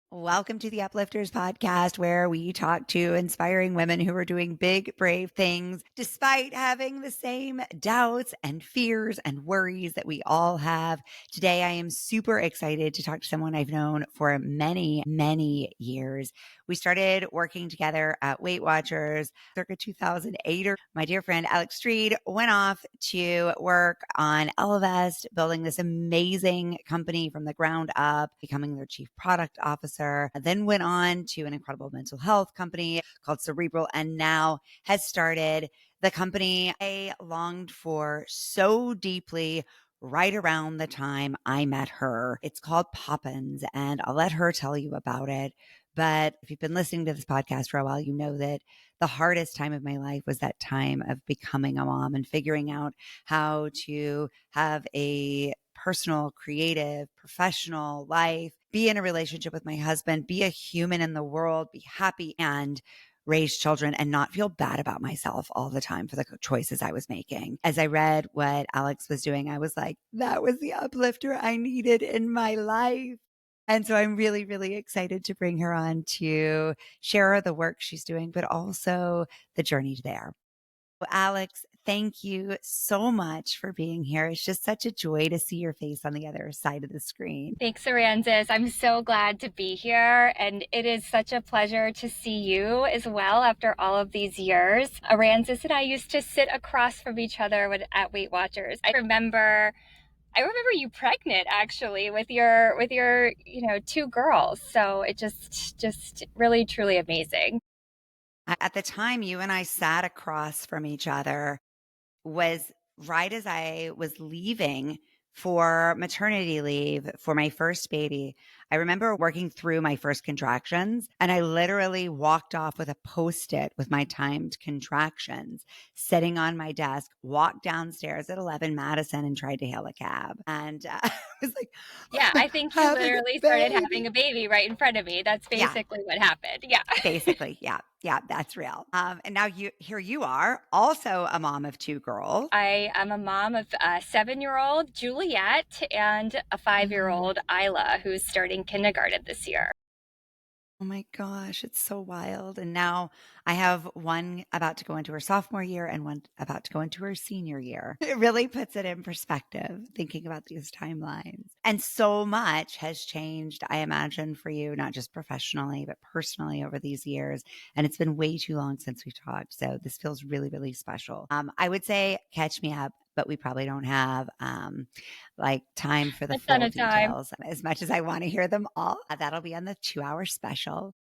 Welcome to the Uplifters podcast, where we talk to inspiring women who are doing big, brave things despite having the same doubts and fears and worries that we all have. Today, I am super excited to talk to someone I've known for many, many years. We started working together at Weight Watchers circa 2008. My dear friend Alex Stried went off to work on Elevest, building this amazing company from the ground up, becoming their chief product officer, then went on to an incredible mental health company called Cerebral, and now has started the company I longed for so deeply right around the time I met her. It's called Poppins, and I'll let her tell you about it. But if you've been listening to this podcast for a while, you know that the hardest time of my life was that time of becoming a mom and figuring out how to have a personal, creative, professional life, be in a relationship with my husband, be a human in the world, be happy, and raise children and not feel bad about myself all the time for the choices I was making. As I read what Alex was doing, I was like, that was the uplifter I needed in my life. And so I'm really, really excited to bring her on to share the work she's doing, but also the journey there. Well, Alex, thank you so much for being here. It's just such a joy to see your face on the other side of the screen. Thanks, Aransas. I'm so glad to be here, and it is such a pleasure to see you as well after all of these years. Aransas and I used to sit across from each other at Weight Watchers. I remember you pregnant actually with your two girls. So it just really truly amazing. At the time you and I sat across from each other was right as I was leaving for maternity leave for my first baby. I remember working through my first contractions, and I literally walked off with a post-it with my timed contractions sitting on my desk, walked downstairs at 11 Madison and tried to hail a cab. And I was like, Yeah, I think you having a literally started baby. having a baby right in front of me. That's Yeah, basically what happened. Yeah. basically. Yeah. Yeah, that's real. And now here you are, also a mom of two girls. I am a mom of a 7-year-old Juliet and a 5-year-old Isla, who's starting kindergarten this year. Oh my gosh, it's so wild. And now I have one about to go into her sophomore year and one about to go into her senior year. It really puts it in perspective, thinking about these timelines. And so much has changed, I imagine, for you, not just professionally, but personally over these years. And it's been way too long since we talked. So this feels really, really special. I would say catch me up, but we probably don't have like time for the A ton full of time. details as much as I want to hear them all. That'll be on the 2 hour special.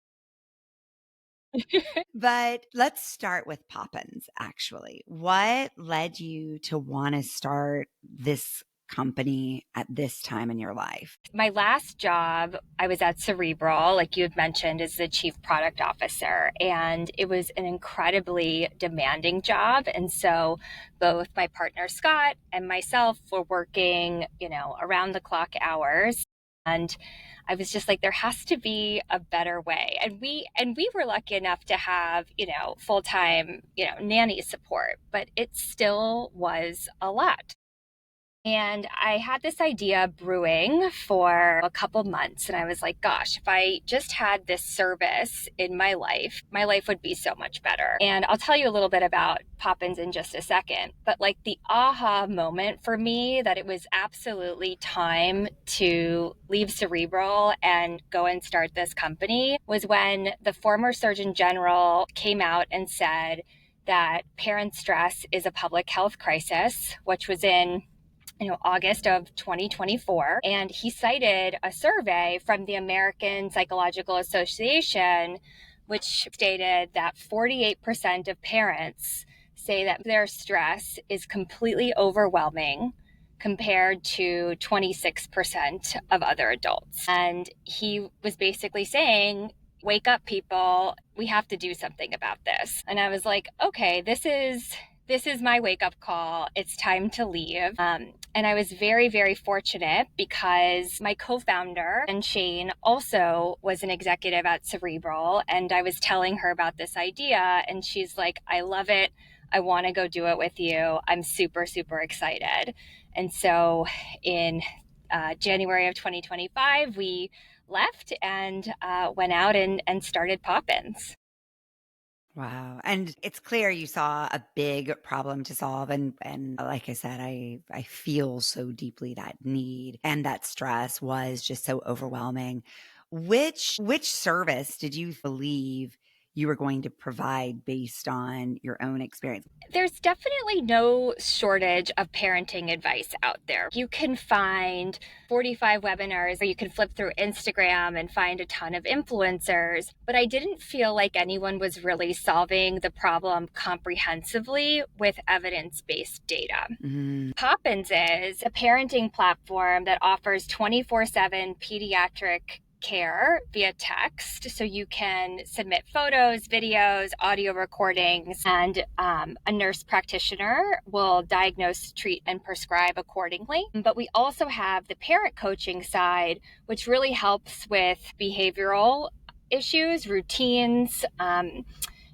But let's start with Poppins, actually. What led you to want to start this company at this time in your life? My last job, I was at Cerebral, like you had mentioned, as the chief product officer. And it was an incredibly demanding job. And so both my partner Scott and myself were working, around the clock hours. And I was just like, there has to be a better way. And we were lucky enough to have, full-time, nanny support, but it still was a lot. And I had this idea brewing for a couple months. And I was like, gosh, if I just had this service in my life would be so much better. And I'll tell you a little bit about Poppins in just a second. But like the aha moment for me that it was absolutely time to leave Cerebral and go and start this company was when the former Surgeon General came out and said that parent stress is a public health crisis, which was in August of 2024. And he cited a survey from the American Psychological Association, which stated that 48% of parents say that their stress is completely overwhelming compared to 26% of other adults. And he was basically saying, wake up, people. We have to do something about this. And I was like, okay, this is my wake up call. It's time to leave. And I was very, very fortunate because my co-founder and Shane also was an executive at Cerebral. And I was telling her about this idea and she's like, I love it. I want to go do it with you. I'm super, super excited. And so in January of 2025, we left and went out and started Poppins. Wow. And it's clear you saw a big problem to solve. And like I said, I feel so deeply that need and that stress was just so overwhelming. Which service did you believe you were going to provide based on your own experience? There's definitely no shortage of parenting advice out there. You can find 45 webinars, or you can flip through Instagram and find a ton of influencers, but I didn't feel like anyone was really solving the problem comprehensively with evidence-based data. Mm, Poppins is a parenting platform that offers 24/7 pediatric care via text. So you can submit photos, videos, audio recordings, and a nurse practitioner will diagnose, treat, and prescribe accordingly. But we also have the parent coaching side, which really helps with behavioral issues, routines,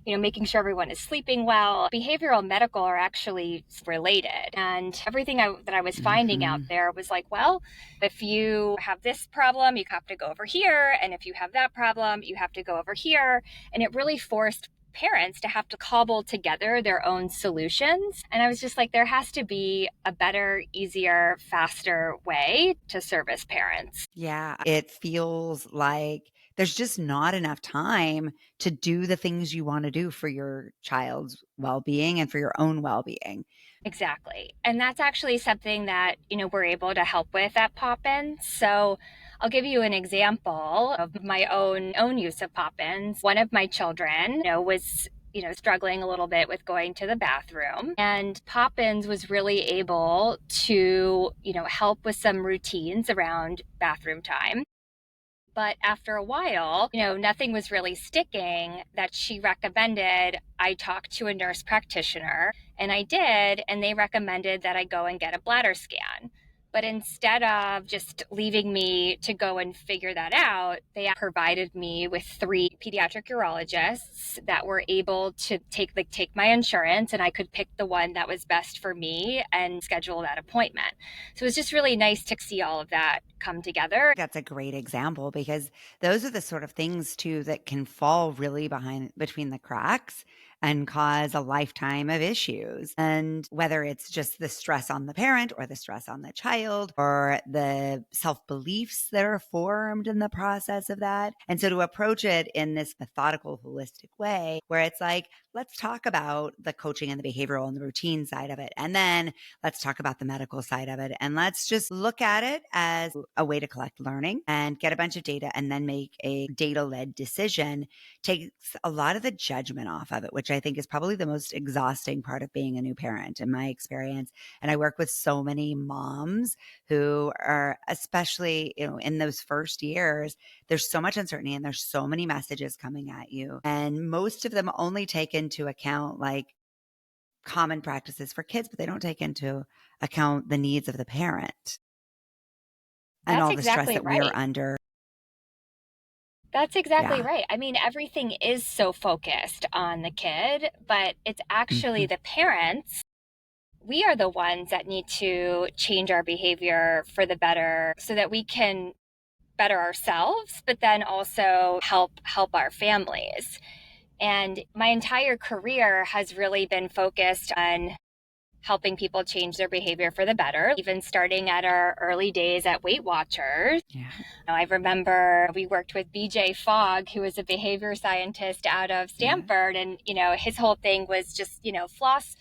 making sure everyone is sleeping well. Behavioral and medical are actually related. And everything that I was finding out mhm. there was like, well, if you have this problem, you have to go over here. And if you have that problem, you have to go over here. And it really forced parents to have to cobble together their own solutions. And I was just like, there has to be a better, easier, faster way to service parents. Yeah, it feels like there's just not enough time to do the things you want to do for your child's well-being and for your own well-being. Exactly. And that's actually something that, we're able to help with at Poppins. So I'll give you an example of my own use of Poppins. One of my children, was struggling a little bit with going to the bathroom. And Poppins was really able to, help with some routines around bathroom time. But after a while, nothing was really sticking that she recommended. I talked to a nurse practitioner and I did, and they recommended that I go and get a bladder scan. But instead of just leaving me to go and figure that out, they provided me with 3 pediatric urologists that were able to take my insurance, and I could pick the one that was best for me and schedule that appointment. So it was just really nice to see all of that come together. That's a great example because those are the sort of things too that can fall really behind between the cracks and cause a lifetime of issues. And whether it's just the stress on the parent or the stress on the child or the self beliefs that are formed in the process of that. And so to approach it in this methodical, holistic way where it's like, let's talk about the coaching and the behavioral and the routine side of it. And then let's talk about the medical side of it. And let's just look at it as a way to collect learning and get a bunch of data and then make a data led decision takes a lot of the judgment off of it, which I think is probably the most exhausting part of being a new parent in my experience. And I work with so many moms who are, especially, in those first years, there's so much uncertainty and there's so many messages coming at you. And most of them only take into account like common practices for kids, but they don't take into account the needs of the parent and That's all the stress exactly that we are right. under. That's exactly Yeah. right. I mean, everything is so focused on the kid, but it's actually Mhm. the parents. We are the ones that need to change our behavior for the better so that we can better ourselves, but then also help our families. And my entire career has really been focused on helping people change their behavior for the better, even starting at our early days at Weight Watchers. Yeah. I remember we worked with BJ Fogg, who was a behavior scientist out of Yeah. Stanford. And, his whole thing was just, floss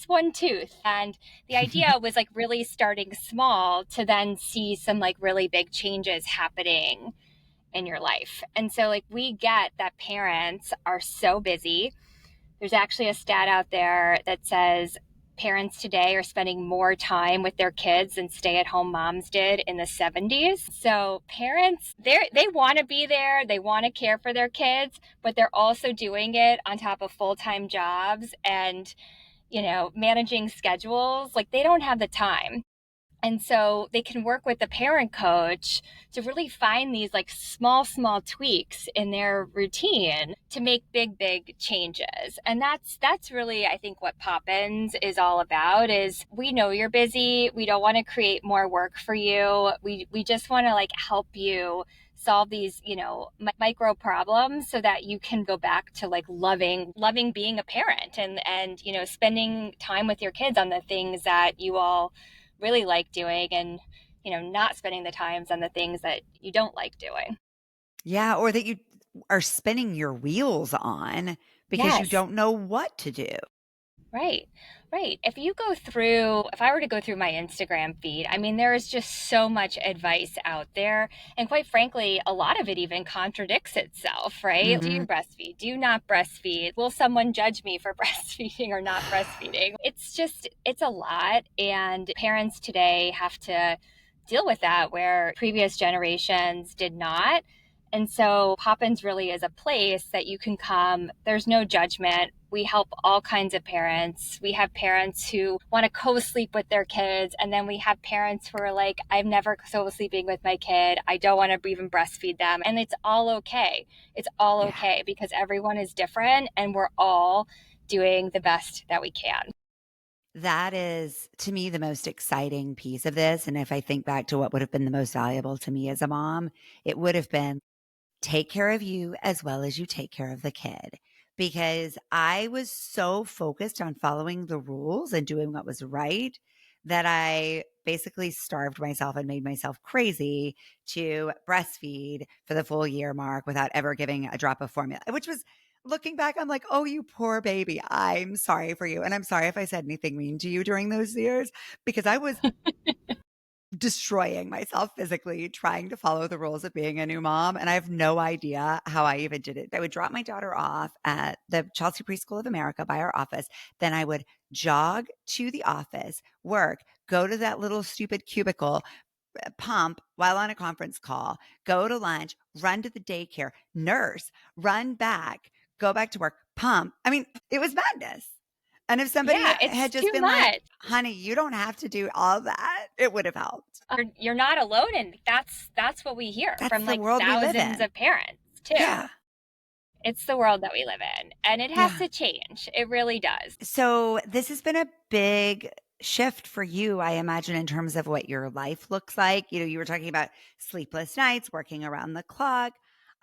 one tooth. And the idea was like really starting small to then see some like really big changes happening in your life. And so like we get that parents are so busy. There's actually a stat out there that says parents today are spending more time with their kids than stay-at-home moms did in the 70s. So parents, they want to be there, they want to care for their kids, but they're also doing it on top of full-time jobs and, managing schedules. Like they don't have the time. And so they can work with the parent coach to really find these like small tweaks in their routine to make big changes. And that's really, I think, what Poppins is all about is we know you're busy. We don't want to create more work for you. We just want to like help you solve these, micro problems so that you can go back to like loving being a parent and, spending time with your kids on the things that you all really like doing and, not spending the times on the things that you don't like doing. Yeah, or that you are spinning your wheels on because you Yes. don't know what to do. Right. Right. If I were to go through my Instagram feed, I mean, there is just so much advice out there. And quite frankly, a lot of it even contradicts itself, right? Do you Mhm. breastfeed? Do you not breastfeed? Will someone judge me for breastfeeding or not breastfeeding? It's a lot. And parents today have to deal with that where previous generations did not. And so Poppins really is a place that you can come. There's no judgment. We help all kinds of parents. We have parents who want to co-sleep with their kids. And then we have parents who are like, I'm never co-sleeping with my kid. I don't want to even breastfeed them. And it's all okay. It's all Yeah. okay because everyone is different and we're all doing the best that we can. That is, to me, the most exciting piece of this, and if I think back to what would have been the most valuable to me as a mom, it would have been take care of you as well as you take care of the kid. Because I was so focused on following the rules and doing what was right that I basically starved myself and made myself crazy to breastfeed for the full year mark without ever giving a drop of formula, which was looking back, I'm like, oh, you poor baby. I'm sorry for you. And I'm sorry if I said anything mean to you during those years because I was destroying myself physically trying to follow the rules of being a new mom. And I have no idea how I even did it. I would drop my daughter off at the Chelsea Preschool of America by our office. Then I would jog to the office, work, go to that little stupid cubicle, pump while on a conference call, go to lunch, run to the daycare, nurse, run back, go back to work, pump. I mean, it was madness. And if somebody Yeah, it's had just too been like, much. honey, you don't have to do all that, it would have helped. You're not alone. And that's what we hear That's from the like world we live thousands in. of parents too. Yeah. It's the world that we live in, and it has Yeah. to change. It really does. So this has been a big shift for you, I imagine, in terms of what your life looks like. You were talking about sleepless nights, working around the clock.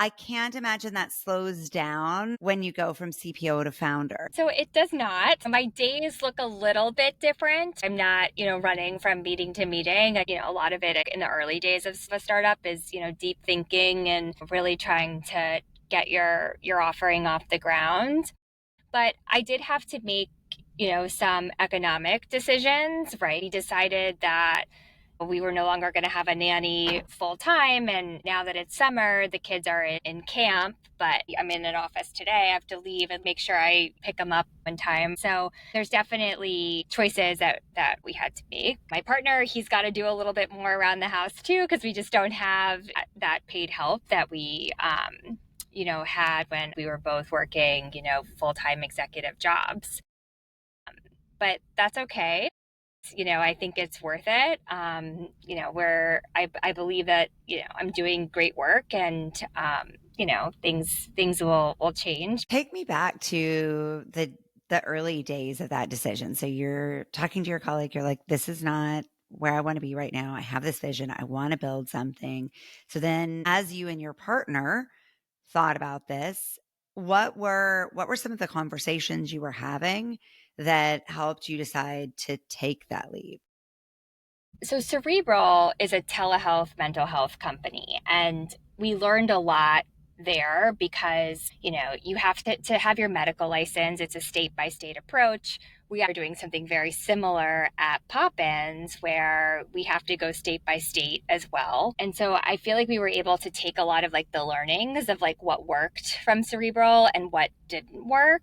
I can't imagine that slows down when you go from CPO to founder. So it does not. My days look a little bit different. I'm not, running from meeting to meeting. A lot of it in the early days of a startup is, deep thinking and really trying to get your offering off the ground. But I did have to make, some economic decisions, right? We decided that we were no longer going to have a nanny full time. And now that it's summer, the kids are in camp, but I'm in an office today. I have to leave and make sure I pick them up in time. So there's definitely choices that we had to make. My partner, he's got to do a little bit more around the house too, because we just don't have that paid help that we, had when we were both working, full time executive jobs. But that's okay. I think it's worth it. Where I believe that, I'm doing great work and, things will change. Take me back to the early days of that decision. So you're talking to your colleague, you're like, this is not where I want to be right now. I have this vision. I want to build something. So then as you and your partner thought about this, what were some of the conversations you were having that helped you decide to take that leap? So Cerebral is a telehealth mental health company, and we learned a lot there because you have to have your medical license. It's a state by state approach. We are doing something very similar at Poppins where we have to go state by state as well. And so I feel like we were able to take a lot of like the learnings of like what worked from Cerebral and what didn't work,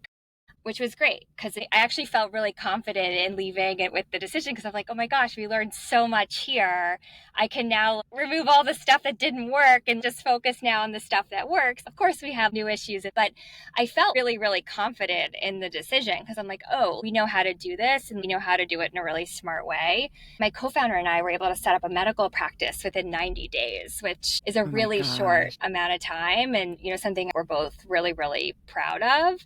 which was great because I actually felt really confident in leaving it with the decision because I'm like, oh my gosh, we learned so much here. I can now remove all the stuff that didn't work and just focus now on the stuff that works. Of course, we have new issues, but I felt really, really confident in the decision because I'm like, oh, we know how to do this and we know how to do it in a really smart way. My co founder and I were able to set up a medical practice within 90 days, which is a Oh my really short gosh. amount of time and, something we're both really, really proud of.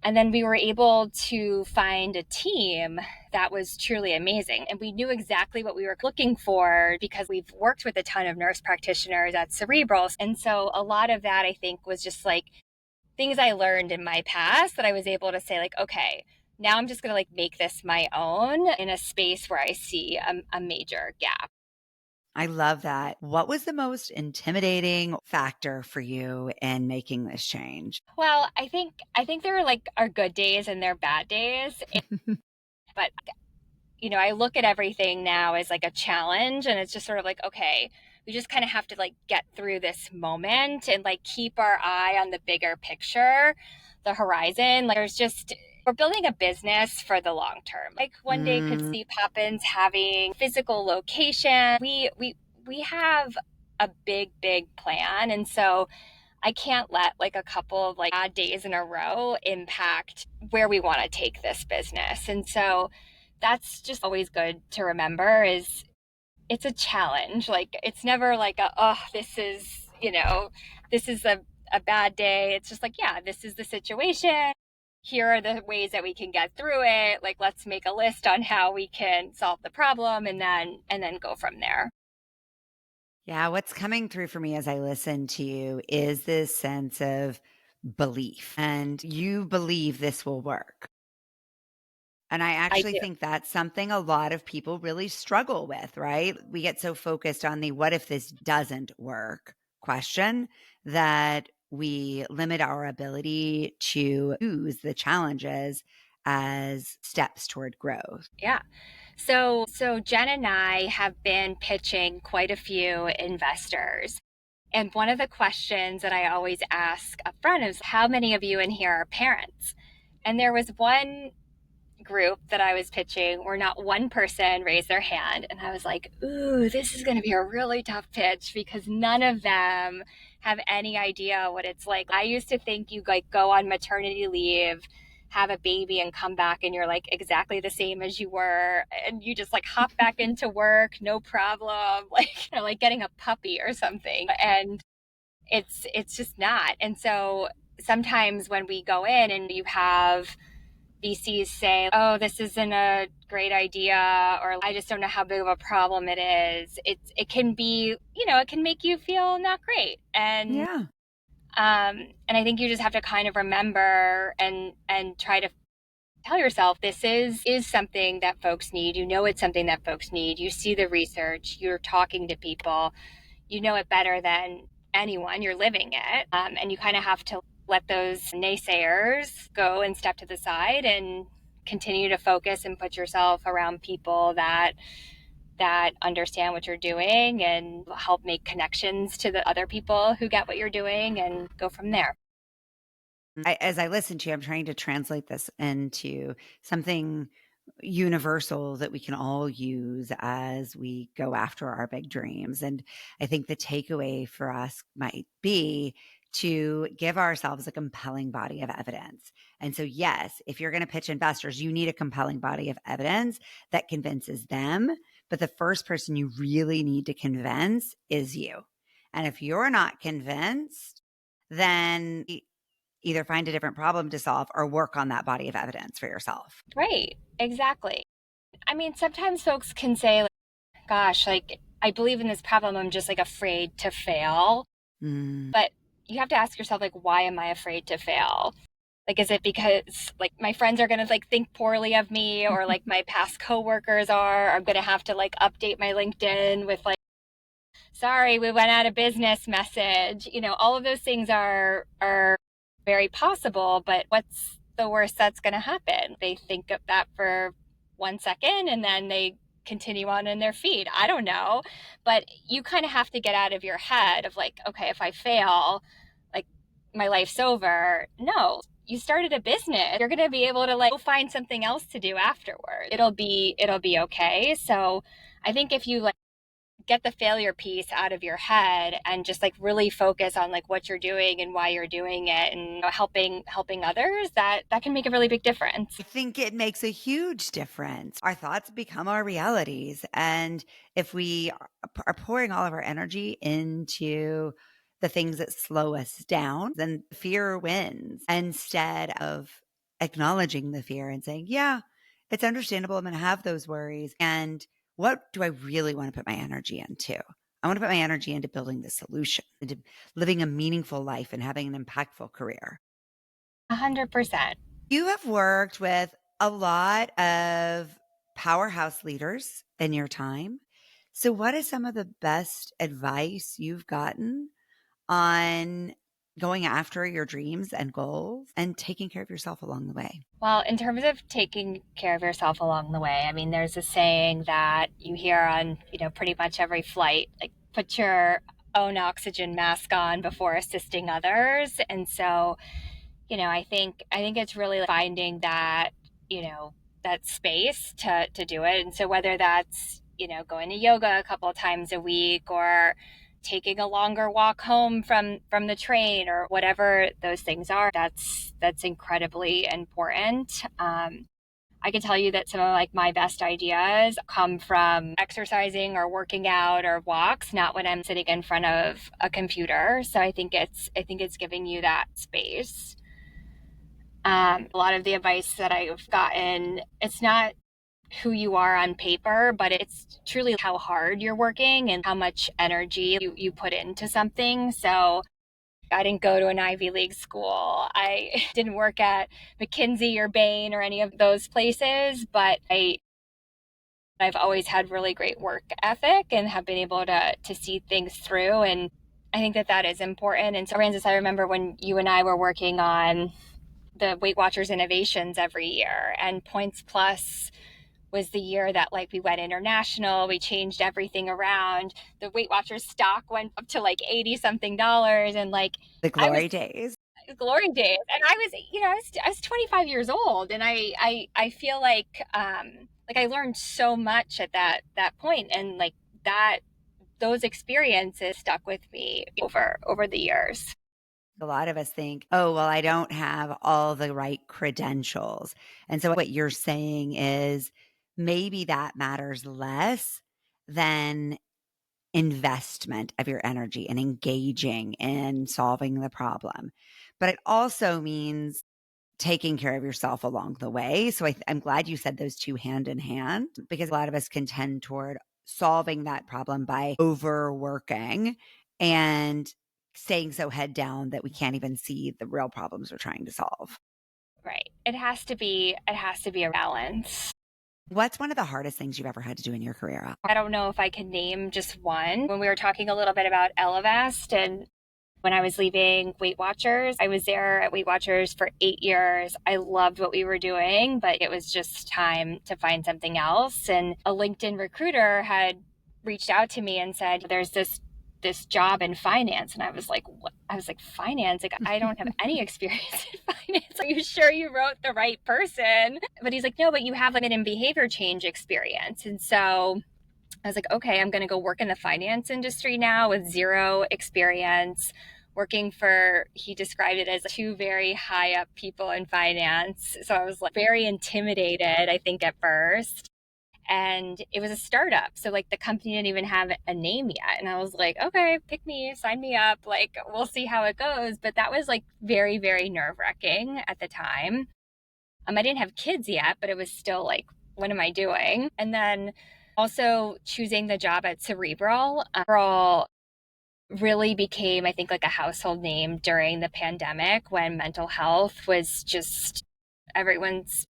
And then we were able to find a team that was truly amazing. And we knew exactly what we were looking for because we've worked with a ton of nurse practitioners at Cerebral. And so a lot of that, I think, was just like things I learned in my past that I was able to say, like, okay, now I'm just going to like make this my own in a space where I see a major gap. I love that. What was the most intimidating factor for you in making this change? Well, I think there are like our good days and their bad days, but I look at everything now as like a challenge, and it's just sort of like, okay, we just kind of have to like get through this moment and like keep our eye on the bigger picture, the horizon. Like there's just we're building a business for the long term. Like one day could Mm, see Poppins having physical location. We have a big plan, and so I can't let like a couple of like bad days in a row impact where we want to take this business. And so that's just always good to remember is it's a challenge. Like it's never like oh, this is a bad day. It's just like, yeah, this is the situation. Here are the ways that we can get through it. Like let's make a list on how we can solve the problem and then go from there. yeah, what's coming through for me as I listen to you is this sense of belief, and you believe this will work. And I I actually do. think that's something a lot of people really struggle with, right? We get so focused on the what if this doesn't work question that we limit our ability to use the challenges as steps toward growth. Yeah. So Jen and I have been pitching quite a few investors. And one of the questions that I always ask up front is how many of you in here are parents? And there was one group that I was pitching where not one person raised their hand. And I was like, ooh, this is going to be a really tough pitch because none of them have any idea what it's like. I used to think you like go on maternity leave, have a baby and come back and you're like exactly the same as you were and you just like hop back into work, no problem, like like getting a puppy or something. And it's just not. And so sometimes when we go in and you have VCs say, "Oh, this isn't a great idea," or "I just don't know how big of a problem it is." It can be, it can make you feel not great, Yeah. and I think you just have to kind of remember and try to tell yourself this is something that folks need. You know, it's something that folks need. You see the research. You're talking to people. You know it better than anyone. You're living it, and you kind of have to let those naysayers go and step to the side and continue to focus and put yourself around people that understand what you're doing and help make connections to the other people who get what you're doing and go from there. As I listen to you, I'm trying to translate this into something universal that we can all use as we go after our big dreams. And I think the takeaway for us might be to give ourselves a compelling body of evidence. And so, yes, if you're going to pitch investors, you need a compelling body of evidence that convinces them. But the first person you really need to convince is you. And if you're not convinced, then either find a different problem to solve or work on that body of evidence for yourself. Right, exactly. I mean, sometimes folks can say, like, gosh, like, I believe in this problem. I'm just like afraid to fail. Mm, But you have to ask yourself, like, why am I afraid to fail? Like, is it because like my friends are gonna like think poorly of me, or like my past coworkers are? I'm gonna have to like update my LinkedIn with like, sorry, we went out of business message. All of those things are very possible, but what's the worst that's gonna happen? They think of that for 1 second and then they continue on in their feed. I don't know. But you kind of have to get out of your head of like, okay, if I fail, like my life's over. No, you started a business. You're going to be able to like go find something else to do afterward. It'll be okay. So I think if you like get the failure piece out of your head and just like really focus on like what you're doing and why you're doing it and helping others, that can make a really big difference. I think it makes a huge difference. Our thoughts become our realities. And if we are pouring all of our energy into the things that slow us down, then fear wins instead of acknowledging the fear and saying, yeah, it's understandable. I'm going to have those worries. And what do I really want to put my energy into? I want to put my energy into building the solution, into living a meaningful life and having an impactful career. 100%. You have worked with a lot of powerhouse leaders in your time. So, what is some of the best advice you've gotten on going after your dreams and goals and taking care of yourself along the way? Well, in terms of taking care of yourself along the way, I mean, there's a saying that you hear on, pretty much every flight, like put your own oxygen mask on before assisting others. And so, I think it's really finding that, that space to do it. And so whether that's, going to yoga a couple of times a week or taking a longer walk home from the train or whatever those things are, that's incredibly important. I can tell you that some of like my best ideas come from exercising or working out or walks, not when I'm sitting in front of a computer. So I think it's giving you that space. A lot of the advice that I've gotten, it's not who you are on paper, but it's truly how hard you're working and how much energy you put into something. So I didn't go to an Ivy League school. I didn't work at McKinsey or Bain or any of those places, but I've always had really great work ethic and have been able to see things through. And I think that is important. And so, Aransas, I remember when you and I were working on the Weight Watchers innovations every year, and Points Plus was the year that like we went international, we changed everything around. The Weight Watchers stock went up to like 80 something dollars, and like The I was glory days. glory days, and I was, I was 25 years old, and I feel like I learned so much at that point, and like that those experiences stuck with me over the years. A lot of us think, oh, well, I don't have all the right credentials. And so what you're saying is maybe that matters less than investment of your energy and engaging in solving the problem. But it also means taking care of yourself along the way. So I'm glad you said those two hand in hand, because a lot of us can tend toward solving that problem by overworking and staying so head down that we can't even see the real problems we're trying to solve. Right. It has to be a balance. What's one of the hardest things you've ever had to do in your career? I don't know if I can name just one. When we were talking a little bit about Elevest, and when I was leaving Weight Watchers, I was there at Weight Watchers for 8 years. I loved what we were doing, but it was just time to find something else. And a LinkedIn recruiter had reached out to me and said, there's this job in finance. And I was like, what? I was like, finance? Like, I don't have any experience in finance. Are you sure you wrote the right person? But he's like, no, but you have like an behavior change experience. And so I was like, okay, I'm going to go work in the finance industry now with zero experience, working for, he described it as two very high up people in finance. So I was like very intimidated, I think, at first. And it was a startup. So like the company didn't even have a name yet. And I was like, okay, pick me, sign me up. Like, we'll see how it goes. But that was like very, very nerve wracking at the time. I didn't have kids yet, but it was still like, what am I doing? And then also choosing the job at Cerebral. Cerebral really became, I think, like a household name during the pandemic when mental health was just everyone's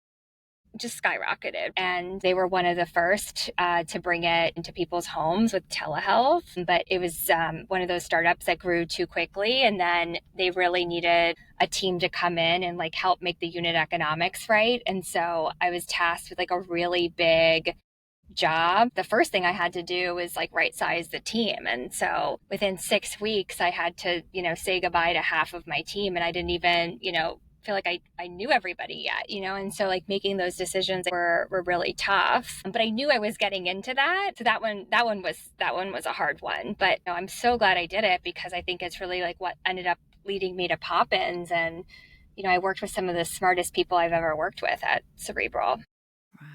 just skyrocketed. And they were one of the first to bring it into people's homes with telehealth. But it was one of those startups that grew too quickly. And then they really needed a team to come in and like help make the unit economics right. And so I was tasked with like a really big job. The first thing I had to do was like right size the team. And so within 6 weeks, I had to, say goodbye to half of my team. And I didn't even, feel like I knew everybody yet, and so like making those decisions were really tough. But I knew I was getting into that. So that one was a hard one. But I'm so glad I did it, because I think it's really like what ended up leading me to Poppins. And, I worked with some of the smartest people I've ever worked with at Cerebral. Wow.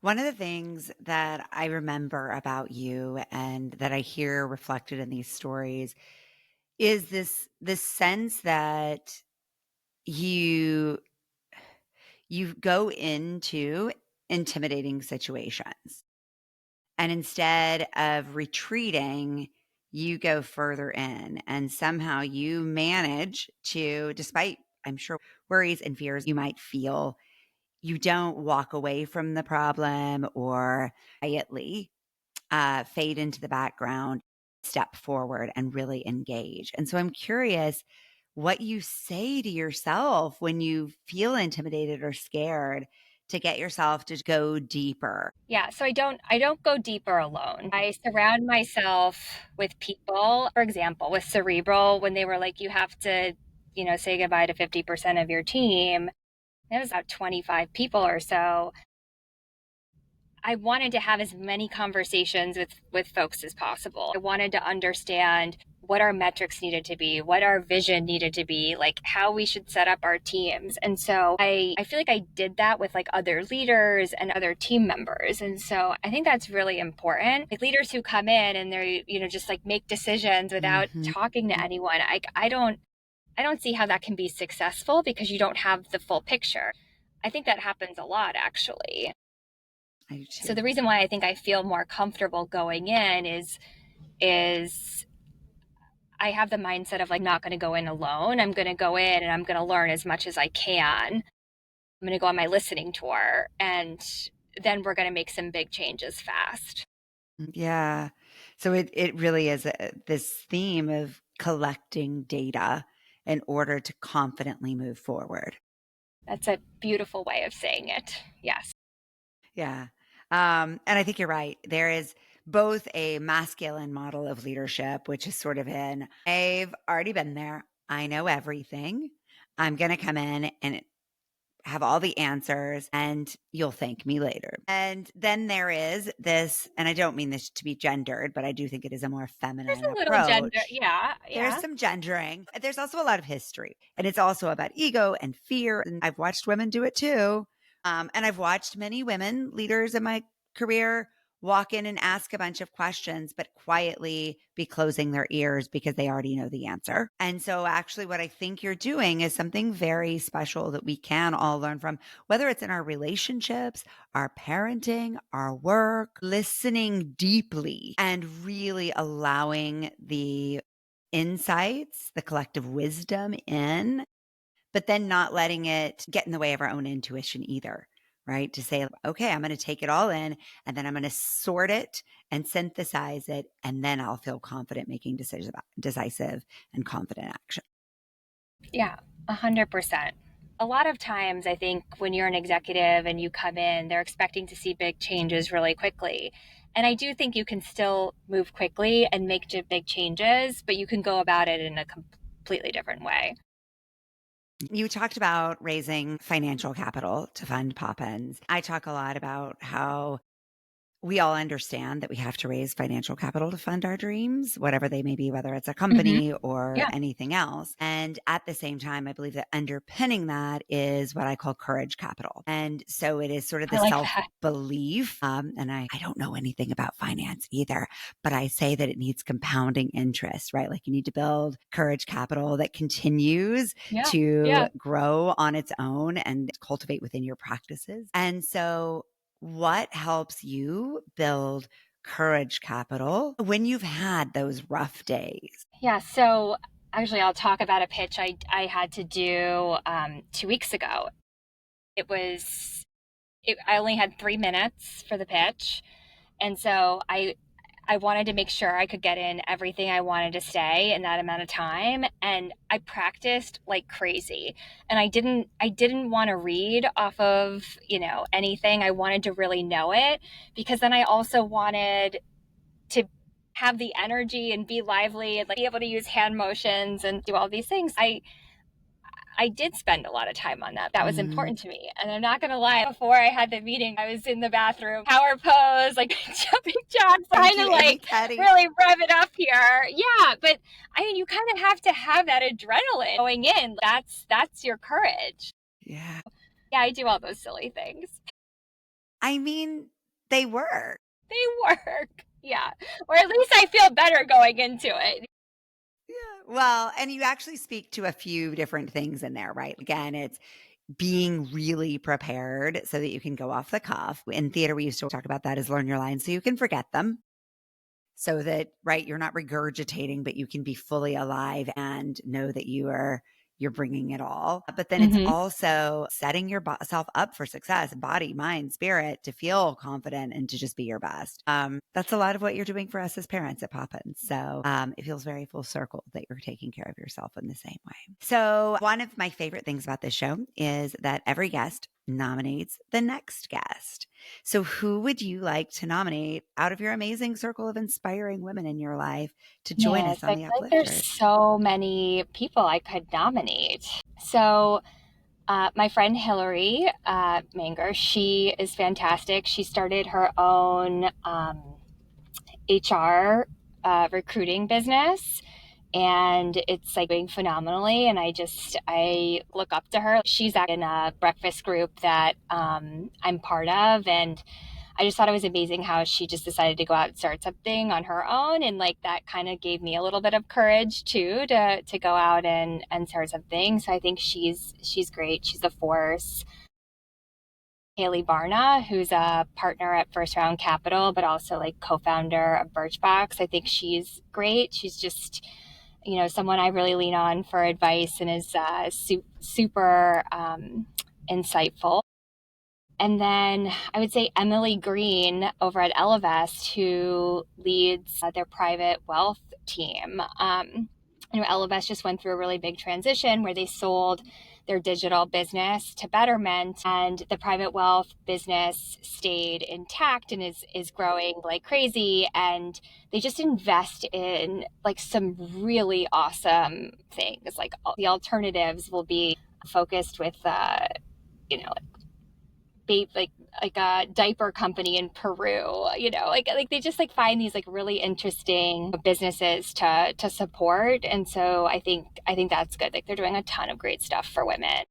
One of the things that I remember about you and that I hear reflected in these stories is this sense that you you go into intimidating situations. And instead of retreating, you go further in and somehow you manage to, despite I'm sure worries and fears you might feel, you don't walk away from the problem or quietly fade into the background, step forward and really engage. And so I'm curious what you say to yourself when you feel intimidated or scared to get yourself to go deeper. Yeah, so I don't go deeper alone. I surround myself with people. For example, with Cerebral, when they were like, you have to, say goodbye to 50% of your team, it was about 25 people or so. I wanted to have as many conversations with folks as possible. I wanted to understand what our metrics needed to be, what our vision needed to be, like how we should set up our teams. And so I feel like I did that with like other leaders and other team members. And so I think that's really important. Like leaders who come in and they're, just like make decisions without Mhm. talking to anyone. I don't see how that can be successful because you don't have the full picture. I think that happens a lot actually. I do So too. the reason why I think I feel more comfortable going in is I have the mindset of like not going to go in alone. I'm going to go in and I'm going to learn as much as I can. I'm going to go on my listening tour and then we're going to make some big changes fast. Yeah. So it really is this theme of collecting data in order to confidently move forward. That's a beautiful way of saying it. Yes. Yeah. And I think you're right. There is both a masculine model of leadership, which is sort of in, I've already been there. I know everything. I'm going to come in and have all the answers and you'll thank me later. And then there is this, and I don't mean this to be gendered, but I do think it is a more There's feminine a little gender. approach. Yeah. There's Yeah. some gendering. There's also a lot of history. And it's also about ego and fear. And I've watched women do it too. And I've watched many women leaders in my career walk in and ask a bunch of questions, but quietly be closing their ears because they already know the answer. And so, actually, what I think you're doing is something very special that we can all learn from, whether it's in our relationships, our parenting, our work, listening deeply and really allowing the insights, the collective wisdom in, but then not letting it get in the way of our own intuition either, right? To say, okay, I'm going to take it all in and then I'm going to sort it and synthesize it. And then I'll feel confident making decisions about decisive and confident action. Yeah. 100%. A lot of times, I think when you're an executive and you come in, they're expecting to see big changes really quickly. And I do think you can still move quickly and make big changes, but you can go about it in a completely different way. You talked about raising financial capital to fund Poppins. I talk a lot about how we all understand that we have to raise financial capital to fund our dreams, whatever they may be, whether it's a Hmm. company or Yeah. anything else. And at the same time, I believe that underpinning that is what I call courage capital. And so it is sort of the I like self that. belief. And I don't know anything about finance either, but I say that it needs compounding interest, right? Like you need to build courage capital that continues Yeah. to Yeah. grow on its own and cultivate within your practices. And so what helps you build courage capital when you've had those rough days? Yeah. So actually, I'll talk about a pitch I had to do 2 weeks ago. It was, I only had 3 minutes for the pitch. And so I wanted to make sure I could get in everything I wanted to say in that amount of time, and I practiced like crazy. And I didn't want to read off of, anything. I wanted to really know it because then I also wanted to have the energy and be lively and like be able to use hand motions and do all these things. I did spend a lot of time on that. That was Mhm. important to me. And I'm not going to lie, before I had the meeting, I was in the bathroom, power pose, like jumping jacks, Thank trying you, to Amy like Cuddy. really rev it up here. Yeah. But I mean, you kind of have to have that adrenaline going in. That's your courage. Yeah. Yeah. I do all those silly things. I mean, they work. They work. Yeah. Or at least I feel better going into it. Yeah. Well, and you actually speak to a few different things in there, right? Again, it's being really prepared so that you can go off the cuff. In theater, we used to talk about that as learn your lines so you can forget them. So that, right, you're not regurgitating, but you can be fully alive and know that you're bringing it all. But then it's Mm-hmm. also setting yourself up for success, body, mind, spirit, to feel confident and to just be your best. That's a lot of what you're doing for us as parents at Poppins. So it feels very full circle that you're taking care of yourself in the same way. So one of my favorite things about this show is that every guest nominates the next guest. So who would you like to nominate out of your amazing circle of inspiring women in your life to join Yeah, us so on I the feel like there's Uplifters? so many people I could nominate. So my friend Hillary Manger, she is fantastic. She started her own HR recruiting business, and it's like doing phenomenally. And I look up to her. She's in a breakfast group that I'm part of, and I just thought it was amazing how she just decided to go out and start something on her own. And like that kind of gave me a little bit of courage too, to go out and start something. So I think she's great. She's a force. Haley Barna, who's a partner at First Round Capital, but also like co-founder of Birchbox. I think she's great. She's just, someone I really lean on for advice and is super insightful. And then I would say Emily Green over at Ellevest, who leads their private wealth team. Ellevest just went through a really big transition where they sold their digital business to Betterment, and the private wealth business stayed intact and is growing like crazy. And they just invest in like some really awesome things. Like the alternatives will be focused with, like a diaper company in Peru, like they just like find these like really interesting businesses to support. And so I think that's good. Like they're doing a ton of great stuff for women.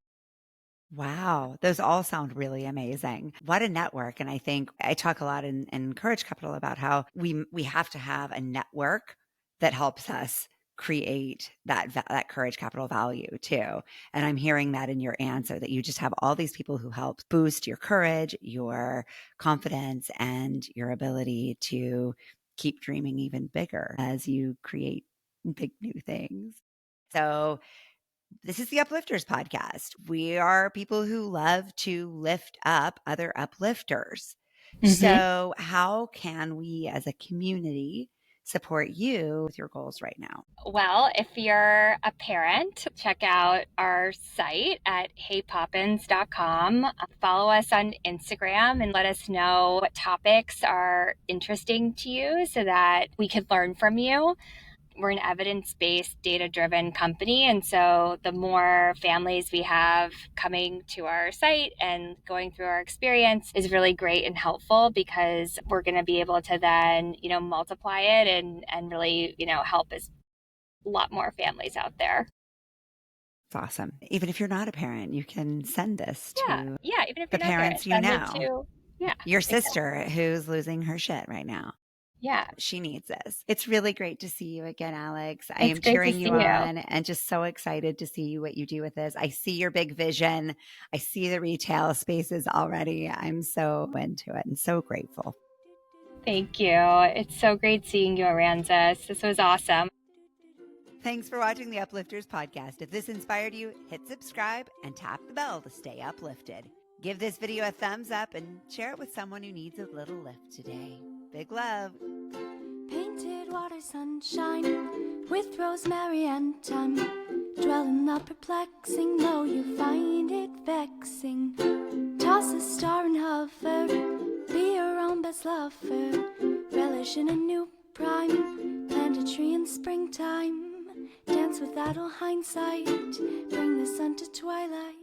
Wow, those all sound really amazing. What a network. And I think I talk a lot in Courage Capital about how we have to have a network that helps us create that Courage Capital value too. And I'm hearing that in your answer that you just have all these people who help boost your courage, your confidence, and your ability to keep dreaming even bigger as you create big new things. So this is the Uplifters podcast. We are people who love to lift up other uplifters. Mm-hmm. So, how can we as a community support you with your goals right now? Well, if you're a parent, check out our site at heypoppins.com. Follow us on Instagram and let us know what topics are interesting to you so that we could learn from you. We're an evidence-based, data-driven company. And so the more families we have coming to our site and going through our experience is really great and helpful, because we're going to be able to then, multiply it and really, help as a lot more families out there. It's awesome. Even if you're not a parent, you can send this Yeah. to Yeah. Even if the you're not a parent, parents you send it know, to, yeah, your exactly. sister who's losing her shit right now. Yeah. She needs this. It's really great to see you again, Alex. I It's am great to cheering you see you. on and just so excited to see what you do with this. I see your big vision. I see the retail spaces already. I'm so into it and so grateful. Thank you. It's so great seeing you, Aransas. This was awesome. Thanks for watching the Uplifters podcast. If this inspired you, hit subscribe and tap the bell to stay uplifted. Give this video a thumbs up and share it with someone who needs a little lift today. Big love. Painted water sunshine with rosemary and thyme. Dwell in the perplexing, though you find it vexing. Toss a star and hover, be your own best lover. Relish in a new prime, plant a tree in springtime. Dance with idle hindsight, bring the sun to twilight.